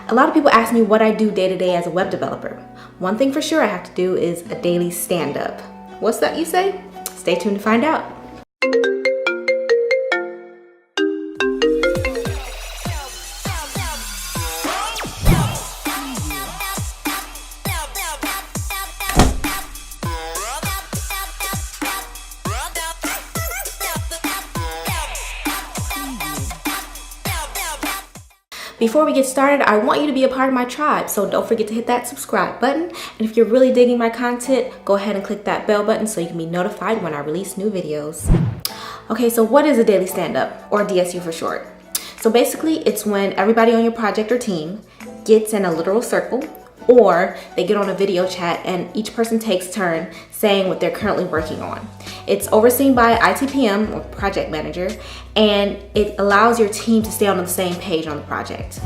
A lot of people ask me what I do day to day as a web developer. One thing for sure I have to do is a daily stand-up. What's that, you say? Stay tuned to find out. Before we get started, I want you to be a part of my tribe, so don't forget to hit that subscribe button. And if you're really digging my content, go ahead and click that bell button so you can be notified when I release new videos. Okay, so what is a daily stand-up, or DSU for short? So basically, it's when everybody on your project or team gets in a literal circle, or they get on a video chat and each person takes turn saying what they're currently working on. It's overseen by ITPM, or project manager, and it allows your team to stay on the same page on the project.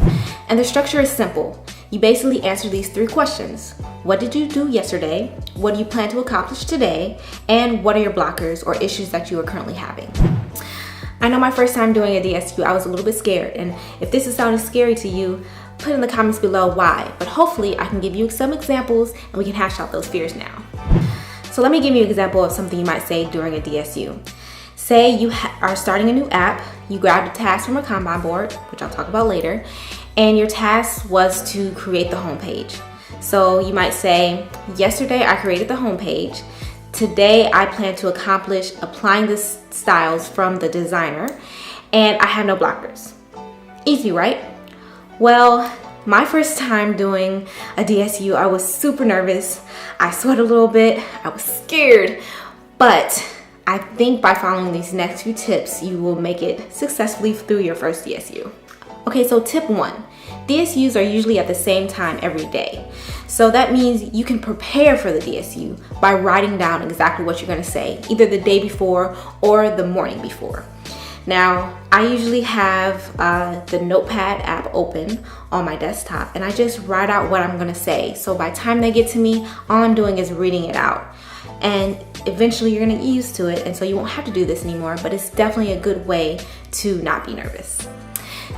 And the structure is simple. You basically answer these 3 questions. What did you do yesterday? What do you plan to accomplish today? And what are your blockers or issues that you are currently having? I know my first time doing a DSU, I was a little bit scared, and if this is sounding scary to you, put in the comments below why, but hopefully I can give you some examples and we can hash out those fears now. So let me give you an example of something you might say during a DSU. Say you are starting a new app, you grabbed a task from a Kanban board, which I'll talk about later, and your task was to create the homepage. So you might say, yesterday I created the homepage. Today I plan to accomplish applying the styles from the designer, and I have no blockers. Easy, right? Well, my first time doing a DSU, I was super nervous. I sweat a little bit. I was scared. But I think by following these next few tips, you will make it successfully through your first DSU. Okay, so tip 1. DSUs are usually at the same time every day. So that means you can prepare for the DSU by writing down exactly what you're going to say, either the day before or the morning before. Now, I usually have the Notepad app open on my desktop, and I just write out what I'm gonna say. So by the time they get to me, all I'm doing is reading it out. And eventually you're gonna get used to it, and so you won't have to do this anymore, but it's definitely a good way to not be nervous.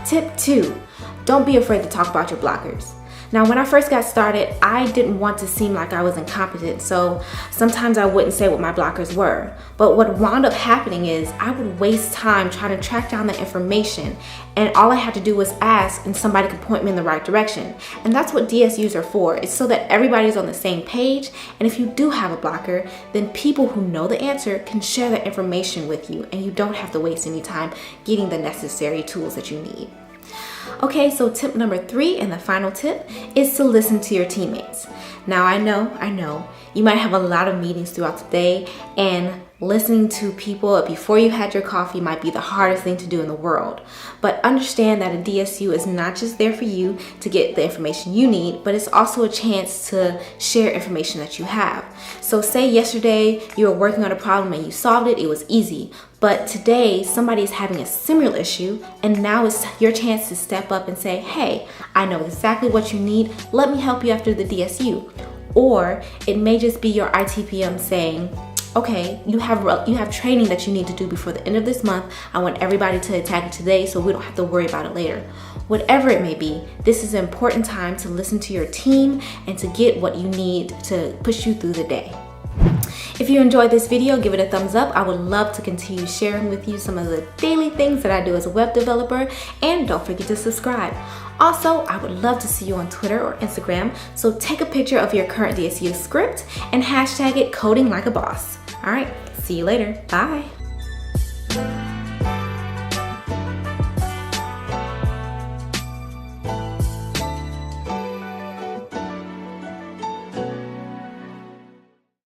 Tip 2, don't be afraid to talk about your blockers. Now, when I first got started, I didn't want to seem like I was incompetent, so sometimes I wouldn't say what my blockers were. But what wound up happening is I would waste time trying to track down the information, and all I had to do was ask and somebody could point me in the right direction. And that's what DSUs are for. It's so that everybody's on the same page, and if you do have a blocker, then people who know the answer can share that information with you, and you don't have to waste any time getting the necessary tools that you need. Okay, so tip number 3 and the final tip is to listen to your teammates. Now I know, you might have a lot of meetings throughout the day, and listening to people before you had your coffee might be the hardest thing to do in the world. But understand that a DSU is not just there for you to get the information you need, but it's also a chance to share information that you have. So say yesterday you were working on a problem and you solved it, it was easy. But today somebody is having a similar issue, and now it's your chance to step up and say, hey, I know exactly what you need. Let me help you after the DSU. Or it may just be your ITPM saying, okay, you have training that you need to do before the end of this month. I want everybody to attack it today so we don't have to worry about it later. Whatever it may be, this is an important time to listen to your team and to get what you need to push you through the day. If you enjoyed this video, give it a thumbs up. I would love to continue sharing with you some of the daily things that I do as a web developer, and don't forget to subscribe. Also, I would love to see you on Twitter or Instagram, so take a picture of your current DSU script and hashtag it coding like a boss. All right, see you later. Bye.